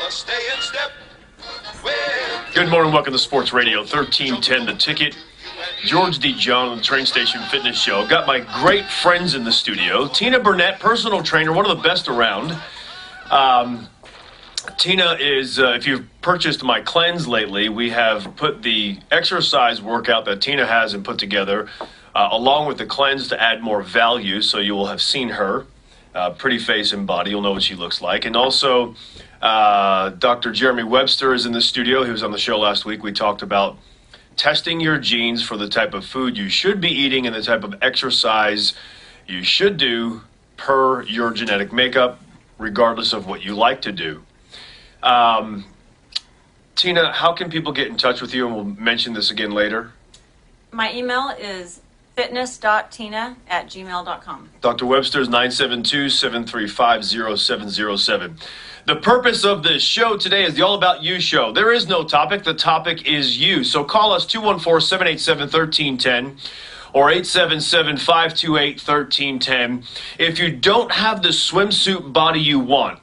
Stay in step with... Good morning, welcome to Sports Radio 1310 The Ticket. George D. John on the Train Station Fitness Show. Got my great friends in the studio. Tina Burnett, personal trainer, one of the best around. Tina is, if you've purchased my cleanse lately, we have put the exercise workout that Tina has and put together along with the cleanse to add more value. So you will have seen her, pretty face and body. You'll know what she looks like. And also, Dr. Jeremy Webster is in the studio. He was on the show last week. We talked about testing your genes for the type of food you should be eating and the type of exercise you should do per your genetic makeup, regardless of what you like to do. Tina, how can people get in touch with you? And we'll mention this again later. My email is fitness.tina@gmail.com. Dr. Webster is 972-735-0707. The purpose of this show today is the All About You show. There is no topic. The topic is you. So call us 214-787-1310 or 877-528-1310. If you don't have the swimsuit body you want,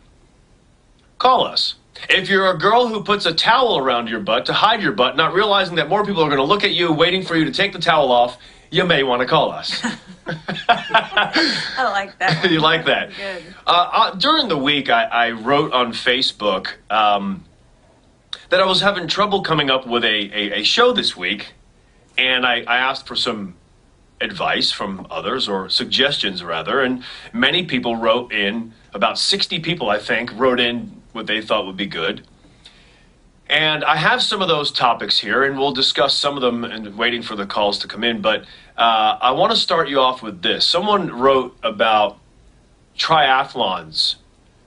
call us. If you're a girl who puts a towel around your butt to hide your butt, not realizing that more people are going to look at you waiting for you to take the towel off, you may want to call us. I like that. You like that? Good. During the week, I wrote on Facebook that I was having trouble coming up with a show this week, and I asked for some advice from others, or suggestions rather, and many people wrote in. About 60 people, I think, wrote in what they thought would be good. And I have some of those topics here, and we'll discuss some of them and waiting for the calls to come in. But I want to start you off with this. Someone wrote about triathlons,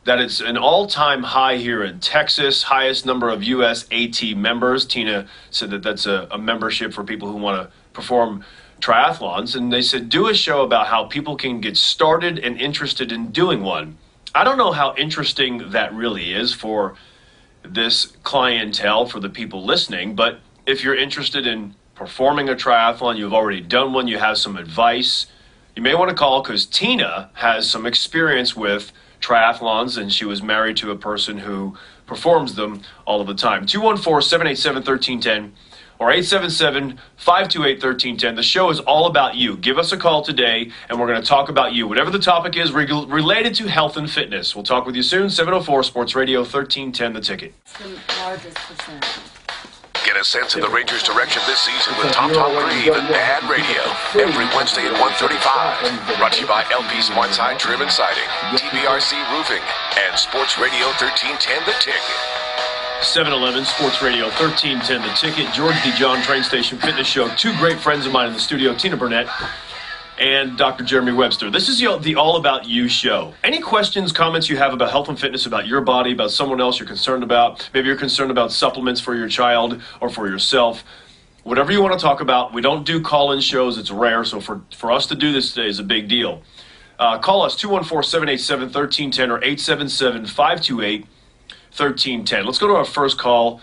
that it's an all-time high here in Texas, highest number of U.S. AT members. Tina said that that's a membership for people who want to perform triathlons. And they said, do a show about how people can get started and interested in doing one. I don't know how interesting that really is for this clientele, for the people listening, but if you're interested in performing a triathlon, you've already done one, you have some advice, you may want to call, because Tina has some experience with triathlons, and she was married to a person who performs them all of the time. 214-787-1310 or 877-528-1310. The show is all about you. Give us a call today, and we're going to talk about you. Whatever the topic is related to health and fitness. We'll talk with you soon. 704 Sports Radio 1310, The Ticket. The largest percent. Get a sense of the Rangers' direction this season with Tom Grieve and Bad Radio. Every Wednesday at 1:35. Brought to you by LP Smart Side Trim and Siding, TBRC Roofing, and Sports Radio 1310, The Ticket. 711 Sports Radio 1310 The Ticket. George D. John Train Station Fitness Show. Two great friends of mine in the studio, Tina Burnett and Dr. Jeremy Webster. This is the All About You show. Any questions, comments you have about health and fitness, about your body, about someone else you're concerned about, maybe you're concerned about supplements for your child or for yourself, whatever you want to talk about. We don't do call-in shows. It's rare, so for us to do this today is a big deal. Call us 214-787-1310 or 877-528-1310. Let's go to our first call.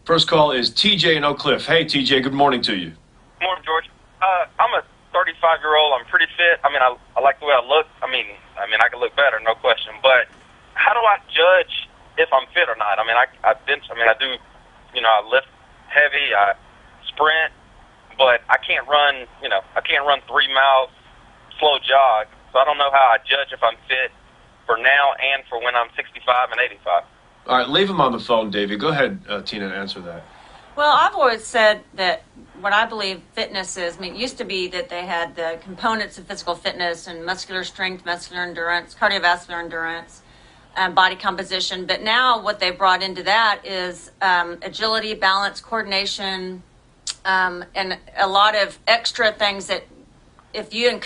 First call is TJ in Oak Cliff. Hey, TJ, good morning to you. Morning, George. I'm a 35-year-old. I'm pretty fit. I mean, I like the way I look. I mean, I can look better, no question. But how do I judge if I'm fit or not? I mean, I do, I lift heavy, I sprint, but I can't run, I can't run 3 miles slow jog. So I don't know how I judge if I'm fit for now and for when I'm 65 and 85. All right, leave him on the phone, Davey. Go ahead, Tina, and answer that. Well, I've always said that what I believe fitness is, it used to be that they had the components of physical fitness and muscular strength, muscular endurance, cardiovascular endurance, body composition. But now what they brought into that is agility, balance, coordination, and a lot of extra things that if your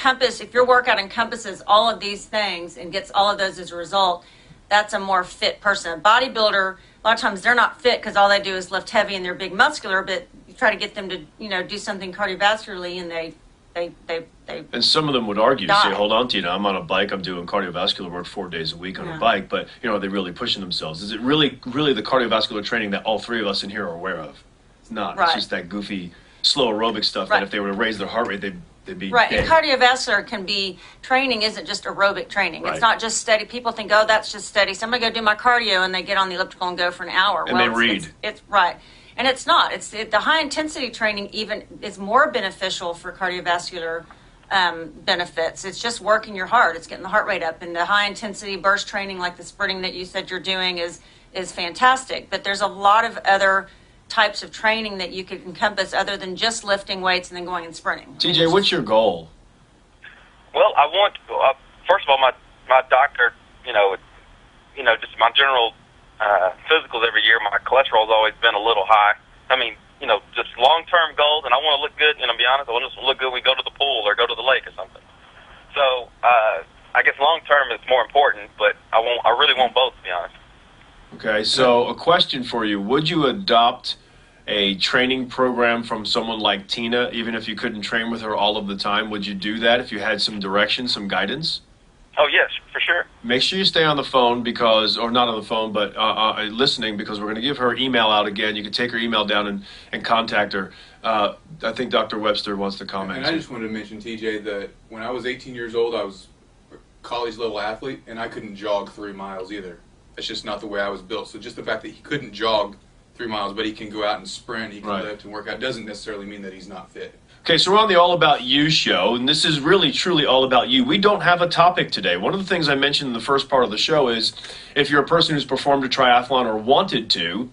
workout encompasses all of these things and gets all of those as a result, that's a more fit person. A bodybuilder, a lot of times they're not fit because all they do is lift heavy and they're big muscular, but you try to get them to, do something cardiovascularly and they and some of them would argue, die. say, hold on, Tina, I'm on a bike, I'm doing cardiovascular work 4 days a week on a bike, but, are they really pushing themselves? Is it really the cardiovascular training that all three of us in here are aware of? It's not. Right. It's just that goofy, slow aerobic stuff that if they were to raise their heart rate, they'd they'd be Right, dead. and cardiovascular can be, training isn't just aerobic training. Right. It's not just steady. People think, oh, that's just steady. So I'm going to go do my cardio, and they get on the elliptical and go for an hour. And they read. It's right. And it's not. The high-intensity training even is more beneficial for cardiovascular benefits. It's just working your heart. It's getting the heart rate up. And the high-intensity burst training, like the sprinting that you said you're doing, is fantastic. But there's a lot of other types of training that you could encompass other than just lifting weights and then going and sprinting. TJ, what's your goal? Well, I want, first of all, my doctor, just my general physicals every year, my cholesterol's always been a little high. I mean, just long-term goals, and I want to look good, and I'll be honest, I want to look good when we go to the pool or go to the lake or something. So, I guess long-term is more important, but I really want both, to be honest. Okay, so a question for you. Would you adopt a training program from someone like Tina, even if you couldn't train with her all of the time? Would you do that if you had some direction, some guidance? Oh, yes, for sure. Make sure you stay on the phone or not on the phone, but listening, because we're going to give her email out again. You can take her email down and contact her. I think Dr. Webster wants to comment. And I just wanted to mention, TJ, that when I was 18 years old, I was a college-level athlete, and I couldn't jog 3 miles either. That's just not the way I was built. So just the fact that he couldn't jog 3 miles, but he can go out and sprint, he can lift and work out, doesn't necessarily mean that he's not fit. Okay, so we're on the All About You show, and this is really, truly all about you. We don't have a topic today. One of the things I mentioned in the first part of the show is if you're a person who's performed a triathlon or wanted to,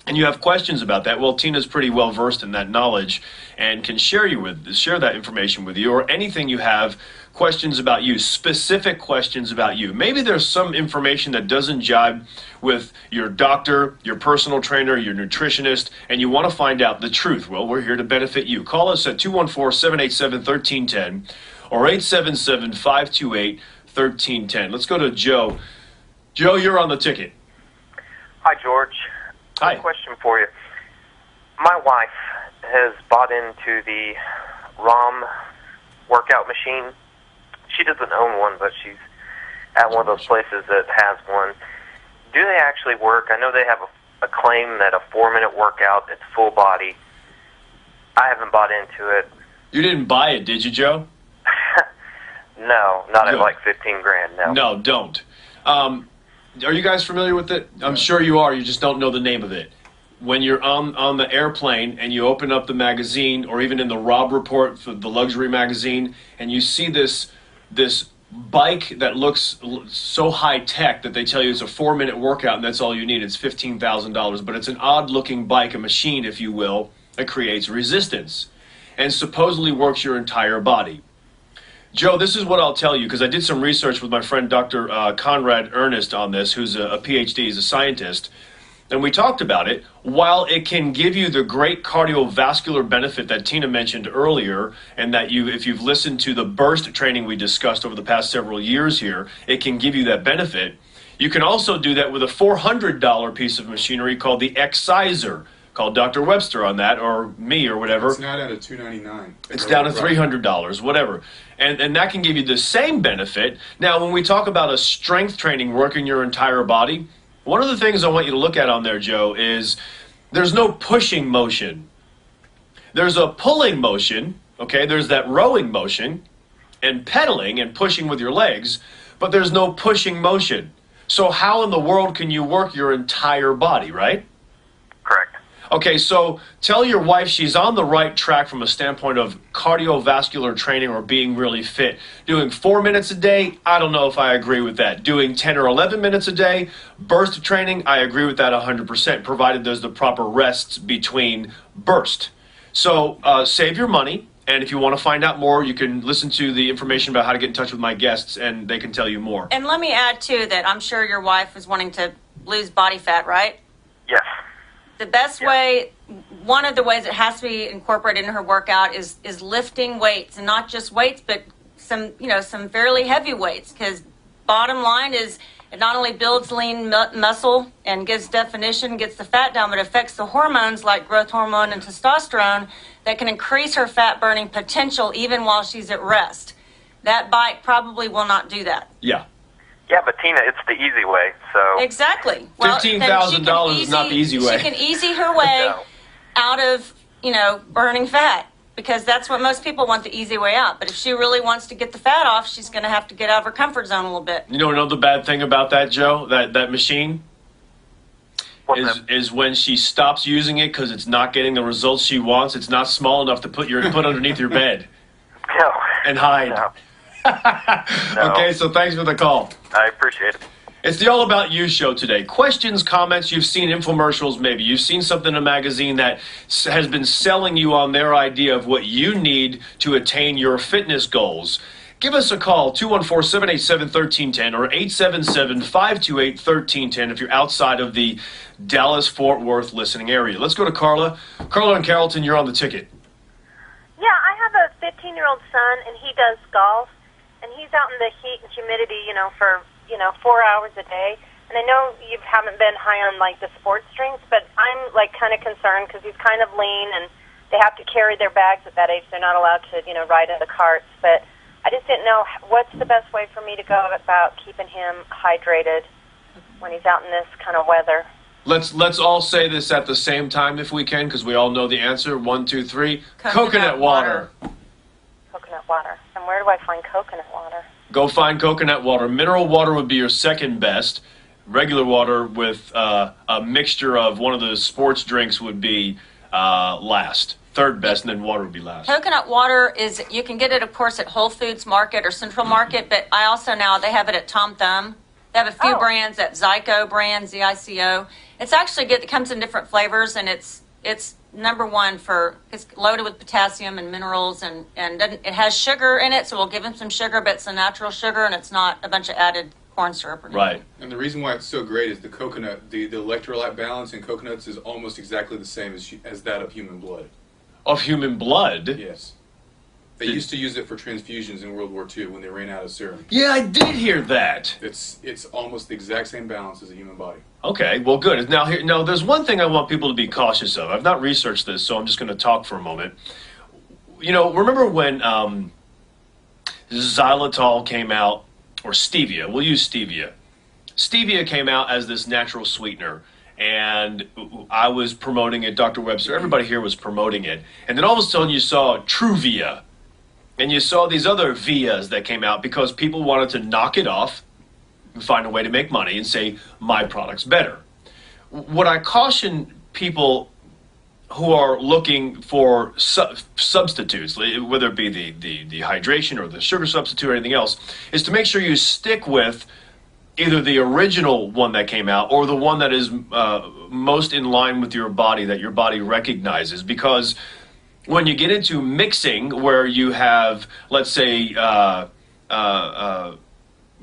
and you have questions about that, well, Tina's pretty well versed in that knowledge and can share that information with you, or anything you have questions about you, specific questions about you. Maybe there's some information that doesn't jibe with your doctor, your personal trainer, your nutritionist, and you want to find out the truth. Well, we're here to benefit you. Call us at 214-787-1310 or 877-528-1310. Let's go to Joe. Joe, you're on the ticket. Hi, George. Hi. Question for you. My wife has bought into the ROM workout machine. She doesn't own one, but she's at one of those places that has one. Do they actually work? I know they have a claim that a 4-minute workout, it's full body. I haven't bought into it. You didn't buy it, did you, Joe? No, not Good. at like $15,000. No. No, don't. Are you guys familiar with it? I'm sure you are. You just don't know the name of it. When you're on the airplane and you open up the magazine, or even in the Rob Report for the luxury magazine, and you see this bike that looks so high tech that they tell you it's a 4-minute workout and that's all you need. It's $15,000, but it's an odd looking bike, a machine, if you will, that creates resistance and supposedly works your entire body. Joe, this is what I'll tell you, because I did some research with my friend Dr. Conrad Ernest on this, who's a PhD, he's a scientist, and we talked about it. While it can give you the great cardiovascular benefit that Tina mentioned earlier, and that if you've listened to the burst training we discussed over the past several years here, it can give you that benefit. You can also do that with a $400 piece of machinery called the Exciser. Call Dr. Webster on that, or me, or whatever. It's not at a $299. It's down to $300, whatever. And that can give you the same benefit. Now, when we talk about a strength training working your entire body, one of the things I want you to look at on there, Joe, is there's no pushing motion. There's a pulling motion, okay? There's that rowing motion and pedaling and pushing with your legs, but there's no pushing motion. So how in the world can you work your entire body, right? Correct. Okay, so tell your wife she's on the right track from a standpoint of cardiovascular training or being really fit. Doing 4 minutes a day, I don't know if I agree with that. Doing 10 or 11 minutes a day, burst training, I agree with that 100%, provided there's the proper rests between burst. So save your money, and if you want to find out more, you can listen to the information about how to get in touch with my guests, and they can tell you more. And let me add, too, that I'm sure your wife is wanting to lose body fat, right? Yes. The best way, one of the ways it has to be incorporated in her workout is lifting weights, and not just weights, but some fairly heavy weights. Because bottom line is, it not only builds lean muscle and gives definition, gets the fat down, but affects the hormones like growth hormone and testosterone that can increase her fat burning potential even while she's at rest. That bike probably will not do that. Yeah. Yeah, but Tina, it's the easy way, so... Exactly. $15,000 is not the easy way. She can easy her way No. out of, burning fat. because that's what most people want, the easy way out. But if she really wants to get the fat off, she's going to have to get out of her comfort zone a little bit. You know another bad thing about that, Joe, that machine? What's that? Is when she stops using it because it's not getting the results she wants. It's not small enough to put underneath your bed No. and hide. No. Okay, so thanks for the call. I appreciate it. It's the All About You show today. Questions, comments, you've seen infomercials maybe. You've seen something in a magazine that has been selling you on their idea of what you need to attain your fitness goals. Give us a call, 214-787-1310 or 877-528-1310 if you're outside of the Dallas-Fort Worth listening area. Let's go to Carla. Carla in Carrollton, you're on the ticket. Yeah, I have a 15-year-old son, and he does golf, and he's out in the heat and humidity, for 4 hours a day. And I know you haven't been high on, the sports drinks, but I'm, kind of concerned because he's kind of lean, and they have to carry their bags at that age. They're not allowed to, ride in the carts. But I just didn't know what's the best way for me to go about keeping him hydrated when he's out in this kind of weather. Let's all say this at the same time if we can, because we all know the answer. 1, 2, 3. Coconut water. Coconut water. And where do I find coconut water? Go find coconut water. Mineral water would be your second best. Regular water with a mixture of one of the sports drinks would be last. Third best, and then water would be last. Coconut water you can get it, of course, at Whole Foods Market or Central Market, but I also now, they have it at Tom Thumb. They have a few brands, at Zyco brand, Zico. It's actually good. It comes in different flavors, and it's number one it's loaded with potassium and minerals, and it has sugar in it, so we'll give him some sugar, but it's a natural sugar, and it's not a bunch of added corn syrup or anything. Right. And the reason why it's so great is the coconut, the electrolyte balance in coconuts is almost exactly the same as that of human blood. Of human blood? Yes. They used to use it for transfusions in World War II when they ran out of serum. Yeah, I did hear that. It's almost the exact same balance as a human body. Okay, well, good. Now, there's one thing I want people to be cautious of. I've not researched this, so I'm just going to talk for a moment. Remember when xylitol came out, or stevia? We'll use stevia. Stevia came out as this natural sweetener, and I was promoting it. Dr. Webster, everybody here was promoting it, and then all of a sudden you saw Truvia, and you saw these other Vias that came out because people wanted to knock it off and find a way to make money and say, my product's better. What I caution people who are looking for substitutes, whether it be the hydration or the sugar substitute or anything else, is to make sure you stick with either the original one that came out or the one that is most in line with your body, that your body recognizes. Because when you get into mixing, where you have, let's say,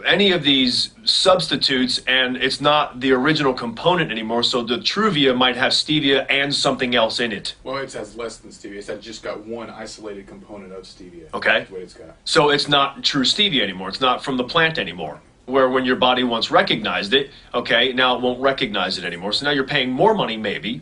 any of these substitutes, and it's not the original component anymore, so the Truvia might have stevia and something else in it. Well, it has less than stevia. It's just got one isolated component of stevia. Okay. That's what it's got. So it's not true stevia anymore. It's not from the plant anymore. Where when your body once recognized it, okay, now it won't recognize it anymore. So now you're paying more money, maybe,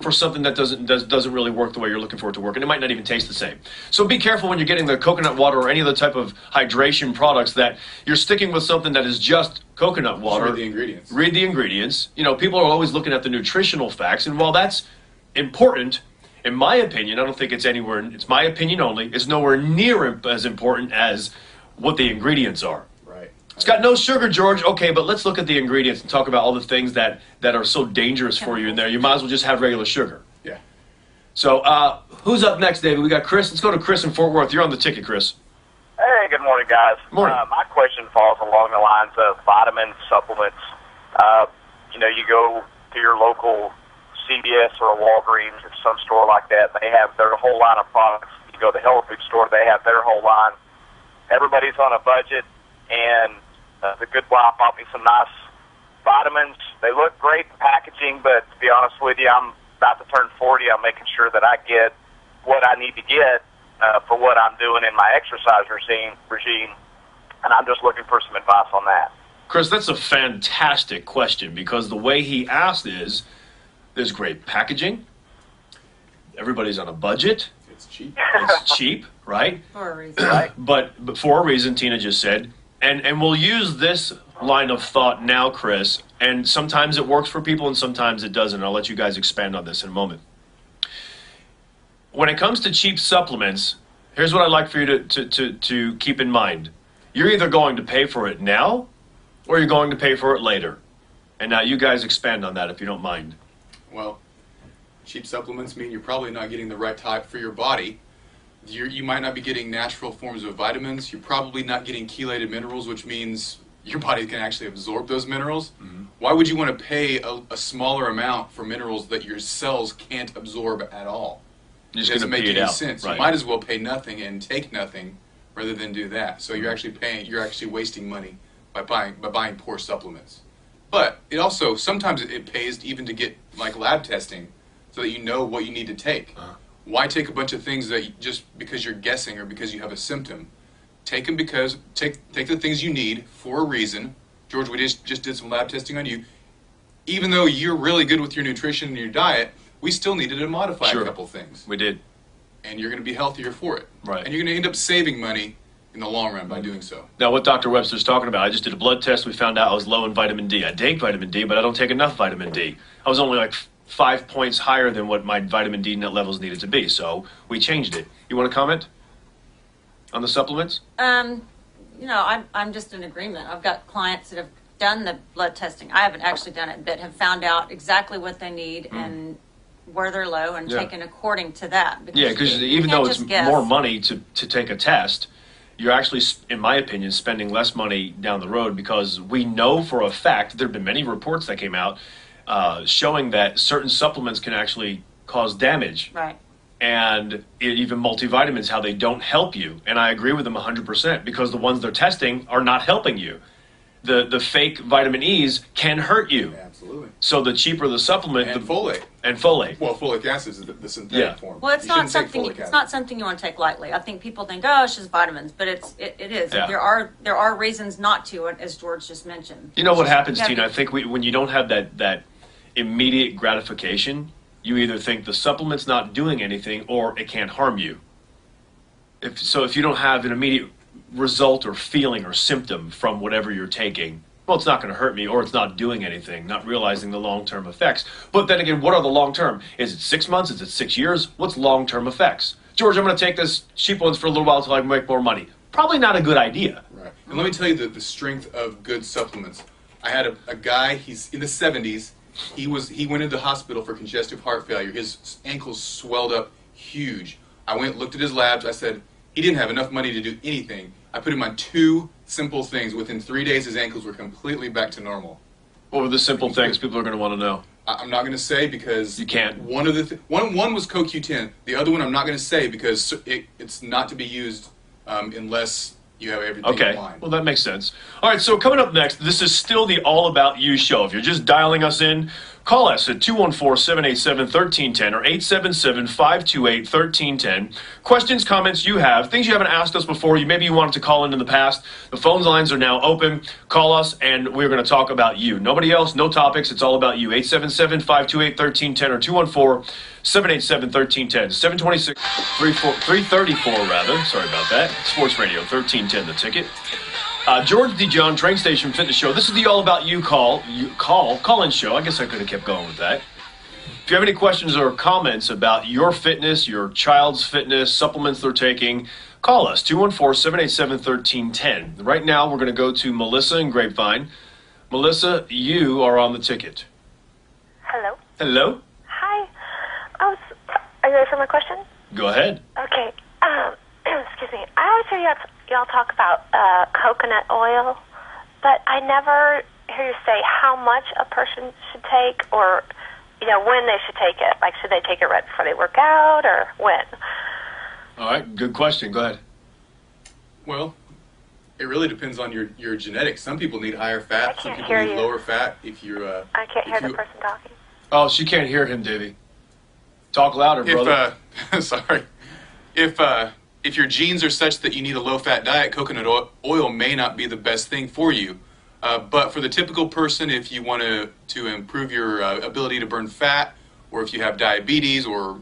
for something that doesn't really work the way you're looking for it to work, and it might not even taste the same. So be careful when you're getting the coconut water or any other type of hydration products that you're sticking with something that is just coconut water. Just read the ingredients. Read the ingredients. People are always looking at the nutritional facts, and while that's important, in my opinion, I don't think it's anywhere. It's my opinion only. It's nowhere near as important as what the ingredients are. It's got no sugar, George. Okay, but let's look at the ingredients and talk about all the things that are so dangerous for you in there. You might as well just have regular sugar. Yeah. So, who's up next, David? We got Chris. Let's go to Chris in Fort Worth. You're on the ticket, Chris. Hey, good morning, guys. Morning. My question falls along the lines of vitamins, supplements. You go to your local CVS or a Walgreens or some store like that. They have their whole line of products. You go to the health food store, they have their whole line. Everybody's on a budget, and the good wife bought me some nice vitamins. They look great in packaging, but to be honest with you, I'm about to turn 40. I'm making sure that I get what I need to get for what I'm doing in my exercise regime, and I'm just looking for some advice on that. Chris, that's a fantastic question, because the way he asked is, there's great packaging, everybody's on a budget, It's cheap. it's cheap, right? For a reason. Right? But for a reason, Tina just said, and we'll use this line of thought now, Chris, and sometimes it works for people and sometimes it doesn't. I'll let you guys expand on this in a moment. when it comes to cheap supplements, here's what I'd like for you to keep in mind. You're either going to pay for it now or you're going to pay for it later. And now you guys expand on that if you don't mind. Well, cheap supplements mean you're probably not getting the right type for your body. You might not be getting natural forms of vitamins. You're probably not getting chelated minerals, which means your body can actually absorb those minerals. Mm-hmm. Why would you want to pay a smaller amount for minerals that your cells can't absorb at all? It doesn't make any sense. Right. You might as well pay nothing and take nothing rather than do that. So you're actually wasting money by buying poor supplements. But it also, sometimes it pays even to get like lab testing so that you know what you need to take. Why take a bunch of things that just because you're guessing or because you have a symptom? Take them take the things you need for a reason. George, we just did some lab testing on you. Even though you're really good with your nutrition and your diet, we still needed to modify a couple things. We did. And you're going to be healthier for it. Right. And you're going to end up saving money in the long run by doing so. Now, what Dr. Webster's talking about, I just did a blood test. We found out I was low in vitamin D. I take vitamin D, but I don't take enough vitamin D. I was only like 5 points higher than what my vitamin D net levels needed to be. So we changed it. You want to comment on the supplements? I'm just in agreement. I've got clients that have done the blood testing. I haven't actually done it, but have found out exactly what they need and where they're low and taken according to that. Because even though it's more money to take a test, you're actually, in my opinion, spending less money down the road because we know for a fact, there have been many reports that came out showing that certain supplements can actually cause damage. Right. And even multivitamins, how they don't help you. And I agree with them 100% because the ones they're testing are not helping you. The fake vitamin E's can hurt you. Yeah, absolutely. So the cheaper the supplement, and folate. And folate. Well, folic acid is the synthetic form. Well, it's not something you want to take lightly. I think people think, oh, it's just vitamins, but it is. Yeah. There are reasons not to, as George just mentioned. You know what happens, Tina? I think when you don't have that immediate gratification, you either think the supplement's not doing anything or it can't harm you. If you don't have an immediate result or feeling or symptom from whatever you're taking, well, it's not going to hurt me or it's not doing anything, not realizing the long-term effects. But then again, what are the long-term? Is it 6 months? Is it 6 years? What's long-term effects? George, I'm going to take this cheap ones for a little while until I can make more money. Probably not a good idea. Right. And let me tell you the strength of good supplements. I had a guy, he's in the 70s. He went into the hospital for congestive heart failure. His ankles swelled up huge. I went, looked at his labs. I said, he didn't have enough money to do anything. I put him on 2 simple things. Within 3 days, his ankles were completely back to normal. What were the simple things people are going to want to know? I'm not going to say because you can't. One was CoQ10. The other one I'm not going to say because it's not to be used unless you have everything in line. Well, that makes sense. All right, so coming up next, this is still the All About You show. If you're just dialing us in, call us at 214-787-1310 or 877-528-1310. Questions, comments you have, things you haven't asked us before, maybe you wanted to call in the past. The phone lines are now open. Call us, and we're going to talk about you. Nobody else, no topics. It's all about you. 877-528-1310 or 214-787-1310. 726, 334 rather. Sorry about that. Sports Radio 1310, the ticket. George DeJohn, Train Station Fitness Show. This is the All About You call-in show. I guess I could have kept going with that. If you have any questions or comments about your fitness, your child's fitness, supplements they're taking, call us, 214-787-1310. Right now, we're going to go to Melissa in Grapevine. Melissa, you are on the ticket. Hello. Hello. Hi. Are you ready for my question? Go ahead. Okay. Excuse me. I always hear y'all talk about coconut oil, but I never hear you say how much a person should take or, when they should take it. Like, should they take it right before they work out or when? All right. Good question. Go ahead. Well, it really depends on your genetics. Some people need higher fat. Some people need lower fat. I can't hear the person talking. Oh, she can't hear him, Davey. Talk louder, brother. Sorry. If your genes are such that you need a low-fat diet, coconut oil may not be the best thing for you. But for the typical person, if you want to improve your ability to burn fat, or if you have diabetes or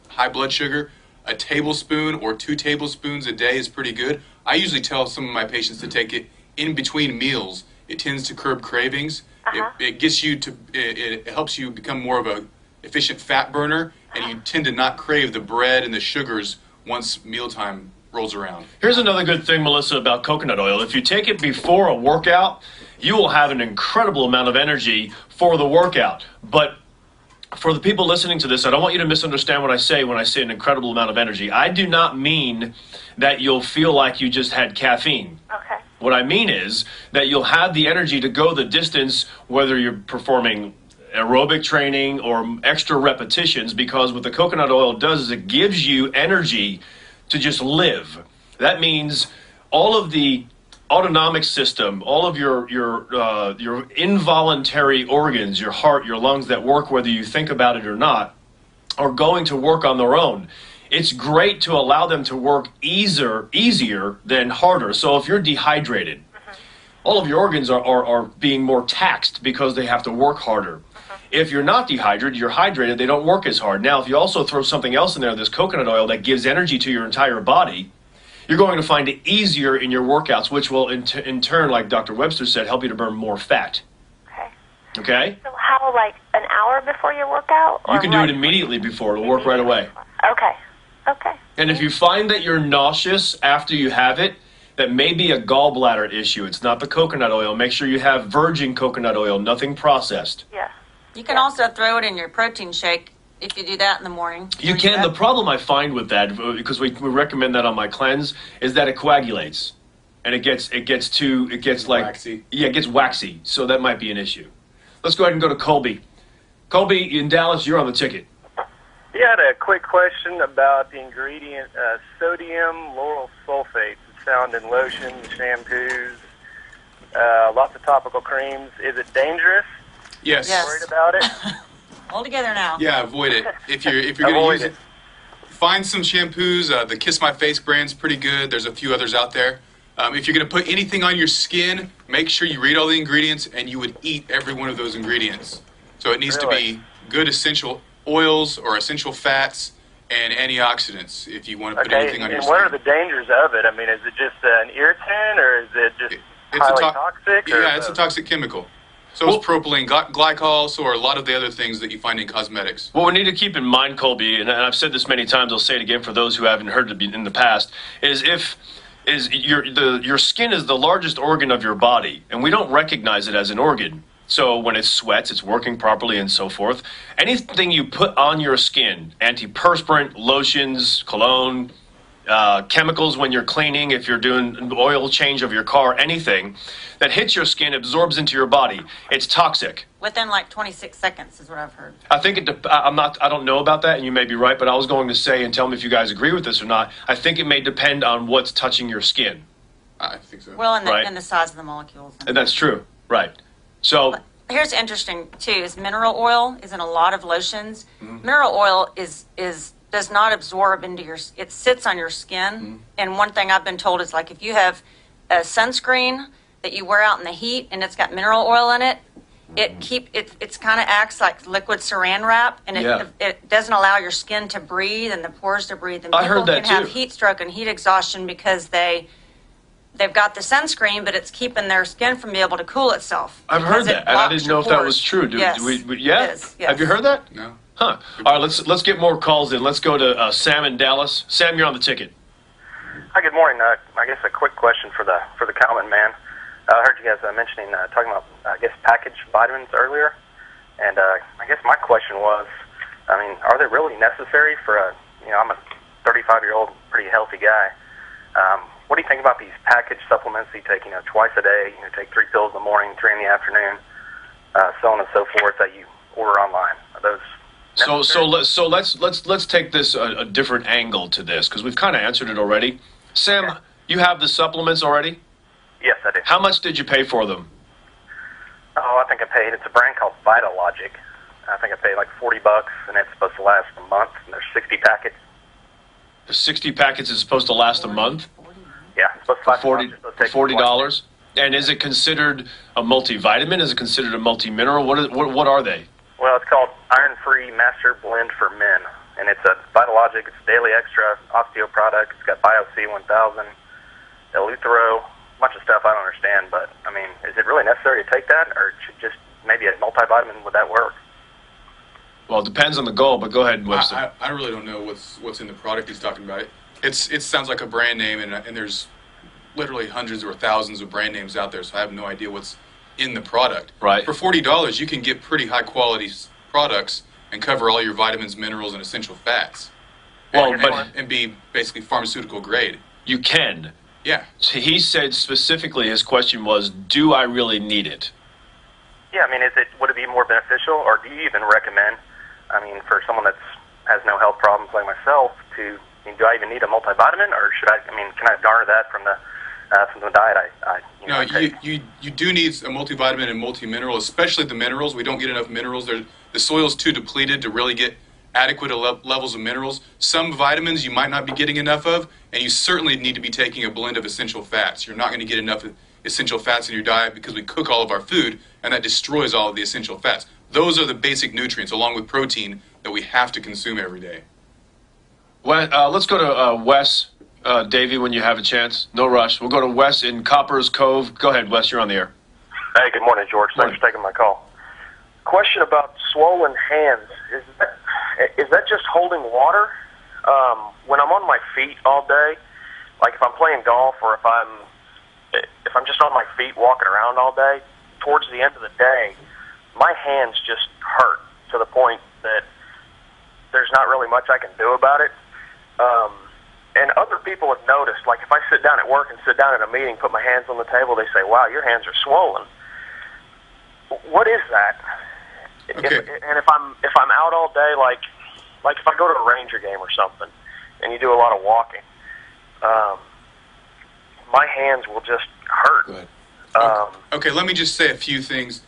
high blood sugar, a tablespoon or 2 tablespoons a day is pretty good. I usually tell some of my patients to take it in between meals. It tends to curb cravings. It helps you become more of a efficient fat burner, and you tend to not crave the bread and the sugars once mealtime rolls around. Here's another good thing, Melissa, about coconut oil. If you take it before a workout, you will have an incredible amount of energy for the workout. But for the people listening to this, I don't want you to misunderstand what I say when I say an incredible amount of energy. I do not mean that you'll feel like you just had caffeine. Okay. What I mean is that you'll have the energy to go the distance, whether you're performing aerobic training or extra repetitions, because what the coconut oil does is it gives you energy to just live. That means all of the autonomic system, all of your involuntary organs, your heart, your lungs that work whether you think about it or not, are going to work on their own. It's great to allow them to work easier than harder. So if you're dehydrated, all of your organs are being more taxed because they have to work harder. If you're not dehydrated, you're hydrated, they don't work as hard. Now, if you also throw something else in there, this coconut oil that gives energy to your entire body, you're going to find it easier in your workouts, which will in turn, like Dr. Webster said, help you to burn more fat. Okay. Okay? So how, like an hour before your workout? Or You can do it immediately before. It'll work right away. Okay. Okay. And if you find that you're nauseous after you have it, that may be a gallbladder issue. It's not the coconut oil. Make sure you have virgin coconut oil, nothing processed. Yeah. You can also throw it in your protein shake if you do that in the morning. You can. The problem I find with that, because we recommend that on my cleanse, is that it coagulates, and it gets like Waxy. Yeah, it gets waxy. So that might be an issue. Let's go ahead and go to Colby. Colby in Dallas, you're on the ticket. He had a quick question about the ingredient sodium lauryl sulfate. It's found in lotions, shampoos, lots of topical creams. Is it dangerous? Yes. Yes. Worried about it? All together now. Yeah, avoid it. If you're going to Avoid use it. it, find some shampoos. The Kiss My Face brand's pretty good. There's a few others out there. If you're going to put anything on your skin, make sure you read all the ingredients and you would eat every one of those ingredients. So it needs to be good essential oils or essential fats and antioxidants if you want to put Okay, anything on your and skin. what are the dangers of it? I mean, is it just an irritant, or is it just highly toxic? Or Yeah, it's a toxic chemical. So is propylene glycol, so are a lot of the other things that you find in cosmetics. What we need to keep in mind, Colby, and I've said this many times, I'll say it again for those who haven't heard it in the past, is your skin is the largest organ of your body, and we don't recognize it as an organ. So when it sweats, it's working properly and so forth. Anything you put on your skin, antiperspirant, lotions, cologne, chemicals when you're cleaning, if you're doing an oil change of your car, anything that hits your skin absorbs into your body. It's toxic. Within like 26 seconds is what I've heard. I think I don't know about that, and you may be right, but I was going to say, and tell me if you guys agree with this or not, I think it may depend on what's touching your skin. I think so. Well, and the, Right. and the size of the molecules. And that's true, right. So, Here's interesting too: is mineral oil is in a lot of lotions. Mm-hmm. Mineral oil does not absorb into your. It sits on your skin. Mm-hmm. And one thing I've been told is like if you have a sunscreen that you wear out in the heat and it's got mineral oil in it, it's kind of acts like liquid saran wrap, and it doesn't allow your skin to breathe and the pores to breathe. And I people heard that can have too. heat stroke and heat exhaustion because they've got the sunscreen, but it's keeping their skin from being able to cool itself. I've heard because it that, and I blocks didn't know your if that pores. was true. Yes, Yeah? it is, yes. Have you heard that? No. Huh. All right, let's get more calls in. Let's go to Sam in Dallas. Sam, you're on the ticket. Hi, good morning. I guess a quick question for the common man. I heard you guys mentioning talking about packaged vitamins earlier, and I guess my question was, I mean, are they really necessary for I'm a 35-year-old pretty healthy guy. What do you think about these packaged supplements you take twice a day? You take 3 pills in the morning, 3 in the afternoon, so on and so forth that you order online. Are those So let's take this a different angle to this, because we've kind of answered it already. Sam, you have the supplements already? Yes, I do. How much did you pay for them? Oh, I think I paid. It's a brand called Vitalogic. I think I paid like $40, and it's supposed to last a month. And there's 60 packets. The 60 packets is supposed to last a month? Yeah, it's supposed to last a month. You're supposed to take $40? And is it considered a multivitamin? Is it considered a multi-mineral? What are they? Well, it's called Iron Free Master Blend for Men, and it's a Vitalogic. It's daily extra osteo product. It's got BioC 1000, Eleuthero, a bunch of stuff I don't understand. But I mean, is it really necessary to take that, or should just maybe a multivitamin, would that work? Well, it depends on the goal, but go ahead, Webster. I really don't know what's in the product he's talking about. It sounds like a brand name, and there's literally hundreds or thousands of brand names out there, so I have no idea what's in the product. Right. For $40, you can get pretty high quality products and cover all your vitamins, minerals, and essential fats. And be basically pharmaceutical grade. You can. Yeah. So he said specifically, his question was, do I really need it? Yeah, I mean, would it be more beneficial, or do you even recommend, I mean, for someone that has no health problems like myself, do I even need a multivitamin, or can I garner that from the diet I take? You do need a multivitamin and multi-mineral, especially the minerals. We don't get enough minerals. The soil's too depleted to really get adequate levels of minerals. Some vitamins you might not be getting enough of, and you certainly need to be taking a blend of essential fats. You're not going to get enough essential fats in your diet because we cook all of our food, and that destroys all of the essential fats. Those are the basic nutrients, along with protein, that we have to consume every day. Well, let's go to Wes, Davey, when you have a chance. No rush. We'll go to Wes in Coppers Cove. Go ahead, Wes. You're on the air. Hey, good morning, George. Thanks for taking my call. Question about swollen hands. Is that just holding water? When I'm on my feet all day, like if I'm playing golf or if I'm just on my feet walking around all day, towards the end of the day, my hands just hurt to the point that there's not really much I can do about it. And other people have noticed, like if I sit down at work and sit down at a meeting, put my hands on the table, they say, wow, your hands are swollen. What is that? Okay. And if I'm out all day, like if I go to a Ranger game or something, and you do a lot of walking, my hands will just hurt. Go ahead. Okay, let me just say a few things.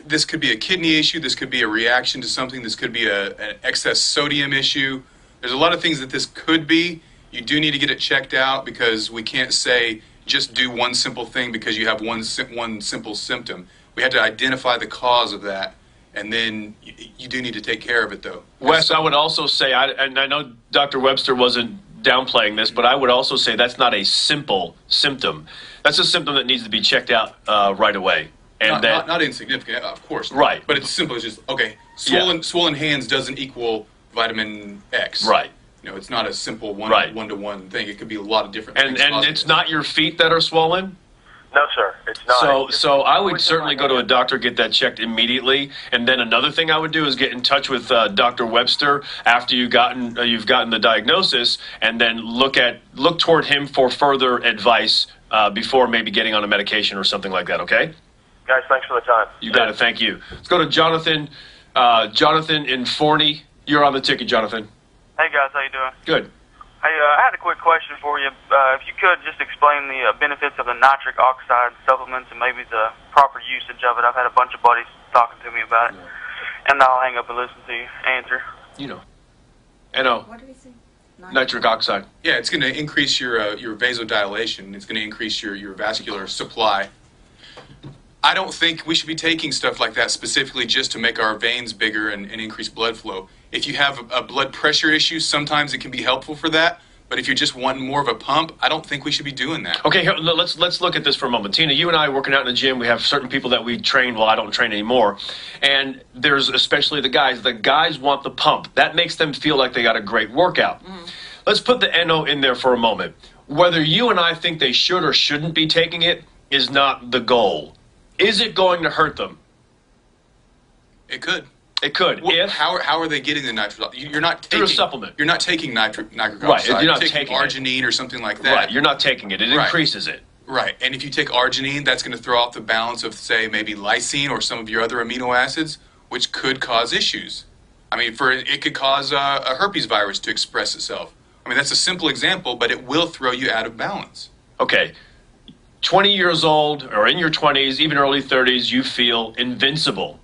This could be a kidney issue. This could be a reaction to something. This could be an excess sodium issue. There's a lot of things that this could be. You do need to get it checked out because we can't say just do one simple thing because you have one simple symptom. We had to identify the cause of that, and then you do need to take care of it, though. Wes, I would also say, and I know Dr. Webster wasn't downplaying this, but I would also say that's not a simple symptom. That's a symptom that needs to be checked out right away. And not insignificant, of course. Right. But it's simple as just, okay, swollen hands doesn't equal vitamin X. Right. It's not a simple one-to-one thing. It could be a lot of different things. And it's not your feet that are swollen? No, sir, it's not. So I would certainly go to a doctor, get that checked immediately. And then another thing I would do is get in touch with Dr. Webster after you've gotten the diagnosis, and then look toward him for further advice before maybe getting on a medication or something like that, okay? Guys, thanks for the time. You got it. Thank you. Let's go to Jonathan. Jonathan in Forney. You're on the ticket, Jonathan. Hey, guys. How you doing? Good. Hey, I had a quick question for you. If you could just explain the benefits of the nitric oxide supplements and maybe the proper usage of it. I've had a bunch of buddies talking to me about it. And I'll hang up and listen to you answer. NO. What did he say? Nitric oxide. Yeah, it's going to increase your vasodilation. It's going to increase your vascular supply. I don't think we should be taking stuff like that specifically just to make our veins bigger and increase blood flow. If you have a blood pressure issue, sometimes it can be helpful for that. But if you're just wanting more of a pump, I don't think we should be doing that. Okay, here, let's look at this for a moment. Tina, you and I are working out in the gym. We have certain people that we train. Well, I don't train anymore. And there's especially the guys. The guys want the pump. That makes them feel like they got a great workout. Let's put the NO in there for a moment. Whether you and I think they should or shouldn't be taking it is not the goal. Is it going to hurt them? It could. It could. Well, how are they getting the nitric oxide? You're not taking through a supplement. You're not taking nitric oxide. Right. You're not taking arginine or something like that. Right. You're not taking it. It increases it. Right. And if you take arginine, that's going to throw off the balance of, say, maybe lysine or some of your other amino acids, which could cause issues. I mean, it could cause a herpes virus to express itself. I mean, that's a simple example, but it will throw you out of balance. Okay. 20 years old or in your 20s, even early 30s, you feel invincible.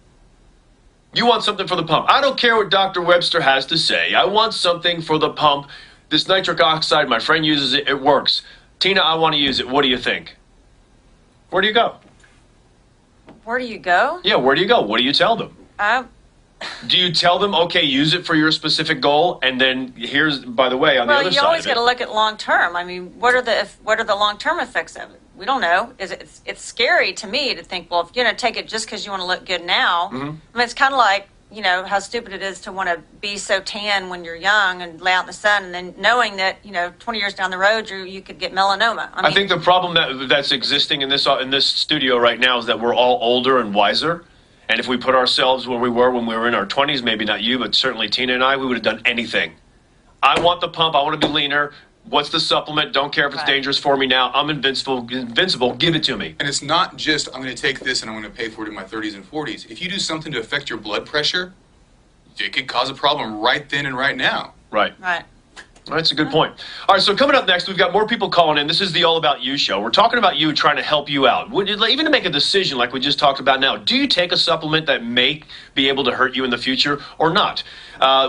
You want something for the pump. I don't care what Dr. Webster has to say. I want something for the pump. This nitric oxide, my friend uses it. It works. Tina, I want to use it. What do you think? Where do you go? Where do you go? Yeah, where do you go? What do you tell them? Do you tell them, okay, use it for your specific goal, and then here's, by the way, on the other side of it. Well, you always got to look at long term. I mean, what are the long term effects of it? We don't know. It's scary to me to think, well, if you're going to take it just because you want to look good now, I mean, it's kind of like you know, how stupid it is to want to be so tan when you're young and lay out in the sun, and then knowing that, you know, 20 years down the road, you could get melanoma. I think the problem that's existing in this studio right now is that we're all older and wiser. And if we put ourselves where we were when we were in our 20s, maybe not you, but certainly Tina and I, we would have done anything. I want the pump. I want to be leaner. What's the supplement? Don't care if it's dangerous for me now. I'm invincible. Give it to me. And it's not just, I'm going to take this and I'm going to pay for it in my 30s and 40s. If you do something to affect your blood pressure, it could cause a problem right then and right now. Right. Right. That's a good point. All right, so coming up next, we've got more people calling in. This is the All About You show. We're talking about you, trying to help you out. Even to make a decision like we just talked about now. Do you take a supplement that may be able to hurt you in the future or not?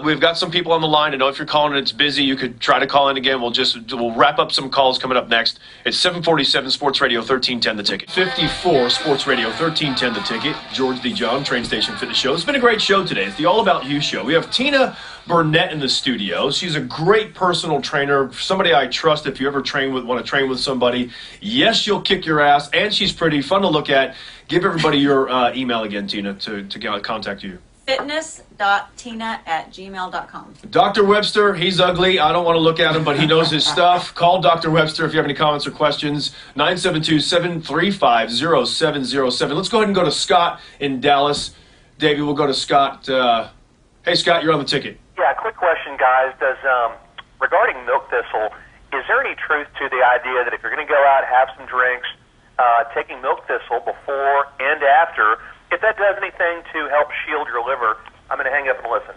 We've got some people on the line. I know if you're calling and it's busy, you could try to call in again. We'll wrap up some calls coming up next. It's 747 Sports Radio 1310 The Ticket. 54 Sports Radio 1310 The Ticket. George D. John, Train Station Fitness Show. It's been a great show today. It's the All About You show. We have Tina Burnett in the studio. She's a great personal trainer, somebody I trust if you ever want to train with somebody. Yes, she'll kick your ass, and she's pretty fun to look at. Give everybody your email again, Tina, to contact you. Fitness.tina@gmail.com. Dr. Webster, he's ugly. I don't want to look at him, but he knows his stuff. Call Dr. Webster if you have any comments or questions. 972-735-0707. Let's go ahead and go to Scott in Dallas. Davey, we'll go to Scott. Hey, Scott, you're on the ticket. Yeah, quick question, guys. Regarding milk thistle, is there any truth to the idea that if you're going to go out, have some drinks, taking milk thistle before and after, if that does anything to help shield your liver? I'm going to hang up and listen.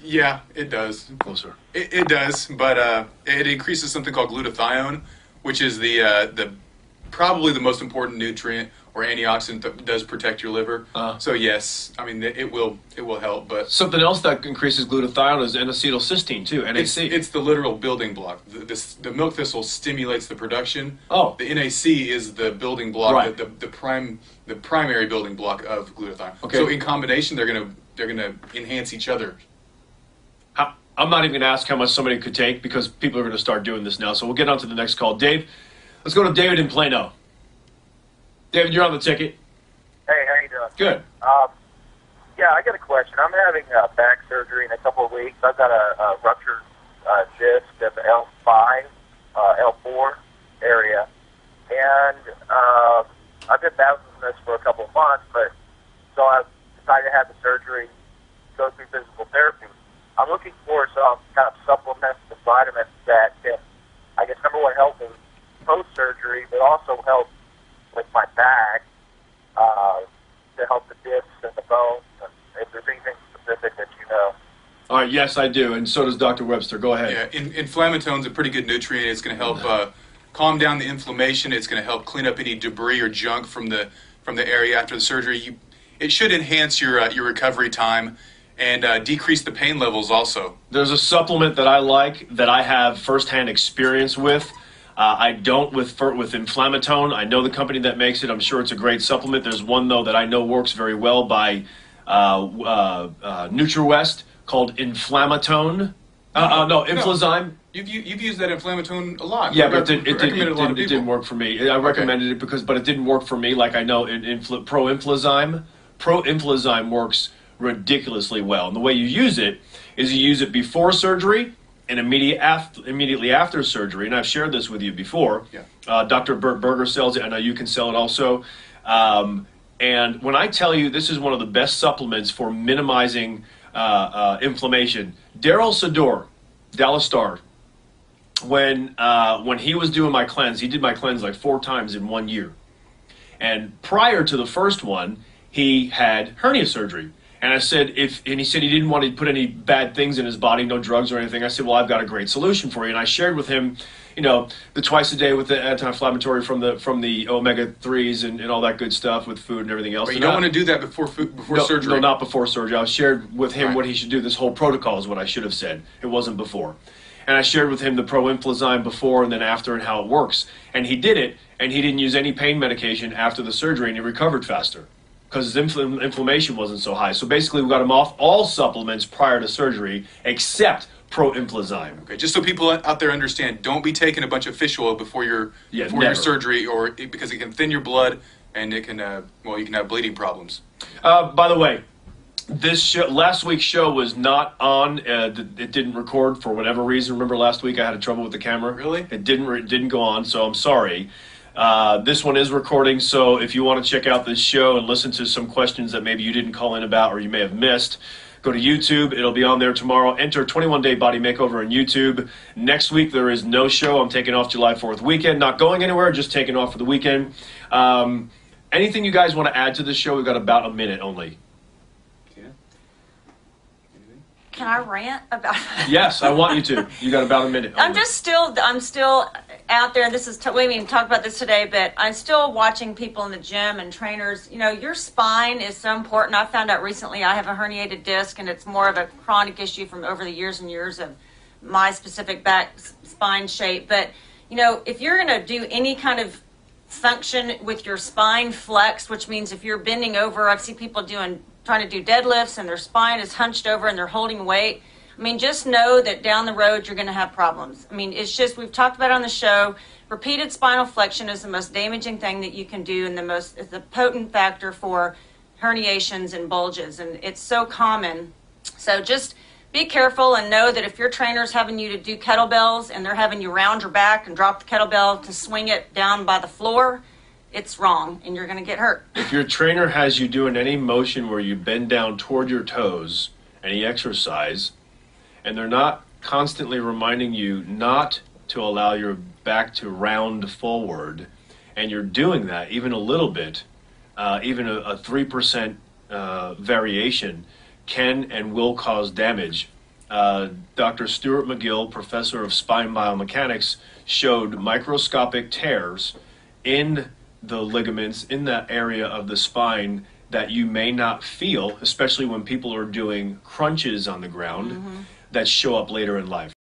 Yeah, it does. Closer. It does, but it increases something called glutathione, which is the probably the most important nutrient or antioxidant that does protect your liver. So yes, I mean it will help. But something else that increases glutathione is N-acetylcysteine too, NAC. It's the literal building block. The milk thistle stimulates the production. Oh, the NAC is the building block, right. the primary building block of glutathione. Okay. So in combination, they're gonna enhance each other. I'm not even going to ask how much somebody could take because people are going to start doing this now. So we'll get on to the next call. Dave, let's go to David in Plano. David, you're on the ticket. Hey, how you doing? Good. Yeah, I got a question. I'm having back surgery in a couple of weeks. I've got a ruptured disc at the L5, L4 area. And I've been battling this for a couple of months, but so I've decided to have the surgery, go through physical therapy. I'm looking for some kind of supplements and vitamins that can, I guess, number one, help me post-surgery, but also help with my back to help the discs and the bones. And if there's anything specific that you know. All right, yes, I do, and so does Dr. Webster. Go ahead. Yeah, inflammatone's a pretty good nutrient. It's going to help calm down the inflammation. It's going to help clean up any debris or junk from the area after the surgery. It should enhance your recovery time and decrease the pain levels also. There's a supplement that I like that I have firsthand experience with. I don't with Inflammatone. I know the company that makes it. I'm sure it's a great supplement. There's one, though, that I know works very well by NutriWest called Inflammatone. Inflazyme. You've used that Inflammatone a lot. Yeah, but it didn't work for me. I recommended it but it didn't work for me. Like I know Pro-Inflazyme works ridiculously well. And the way you use it is you use it before surgery and immediately after surgery. And I've shared this with you before. Yeah. Dr. Bert Berger sells it. I know you can sell it also. And when I tell you this is one of the best supplements for minimizing inflammation, Daryl Sador, Dallas Star, when he was doing my cleanse, he did my cleanse like 4 times in 1 year. And prior to the first one, he had hernia surgery. And I said, and he said he didn't want to put any bad things in his body, no drugs or anything. I said, well, I've got a great solution for you. And I shared with him, the twice a day with the anti-inflammatory from the omega-3s and all that good stuff with food and everything else. But you don't want to do that before surgery. No, not before surgery. I shared with him what he should do. This whole protocol is what I should have said. It wasn't before. And I shared with him the Pro-Inflazyme before and then after and how it works. And he did it, and he didn't use any pain medication after the surgery, and he recovered faster because his inflammation wasn't so high. So basically, we got him off all supplements prior to surgery except Pro-Inflazyme. Okay, just so people out there understand, don't be taking a bunch of fish oil before your surgery, because it can thin your blood and it can you can have bleeding problems. By the way, This show, last week's show was not on. It didn't record for whatever reason. Remember last week I had trouble with the camera? Really? It didn't go on, so I'm sorry. This one is recording, so if you want to check out this show and listen to some questions that maybe you didn't call in about or you may have missed, go to YouTube. It'll be on there tomorrow. Enter 21 Day Body Makeover on YouTube. Next week there is no show. I'm taking off July 4th weekend. Not going anywhere, just taking off for the weekend. Anything you guys want to add to this show? We've got about a minute only. Can I rant about? Yes, I want you to. You got about a minute. I'm still out there. This is we haven't even talked about this today, but I'm still watching people in the gym and trainers. You know, your spine is so important. I found out recently I have a herniated disc, and it's more of a chronic issue from over the years and years of my specific back spine shape. But you know, if you're going to do any kind of function with your spine flexed, which means if you're bending over, I've seen people trying to do deadlifts and their spine is hunched over and they're holding weight. I mean, just know that down the road you're going to have problems. I mean, it's just, we've talked about it on the show, repeated spinal flexion is the most damaging thing that you can do and it's a potent factor for herniations and bulges, and it's so common. So just be careful and know that if your trainer's having you to do kettlebells and they're having you round your back and drop the kettlebell to swing it down by the floor, it's wrong and you're going to get hurt. If your trainer has you doing any motion where you bend down toward your toes, any exercise, and they're not constantly reminding you not to allow your back to round forward, and you're doing that even a little bit, even a 3% variation can and will cause damage. Dr. Stuart McGill, professor of spine biomechanics, showed microscopic tears in the ligaments in that area of the spine that you may not feel, especially when people are doing crunches on the ground, that show up later in life.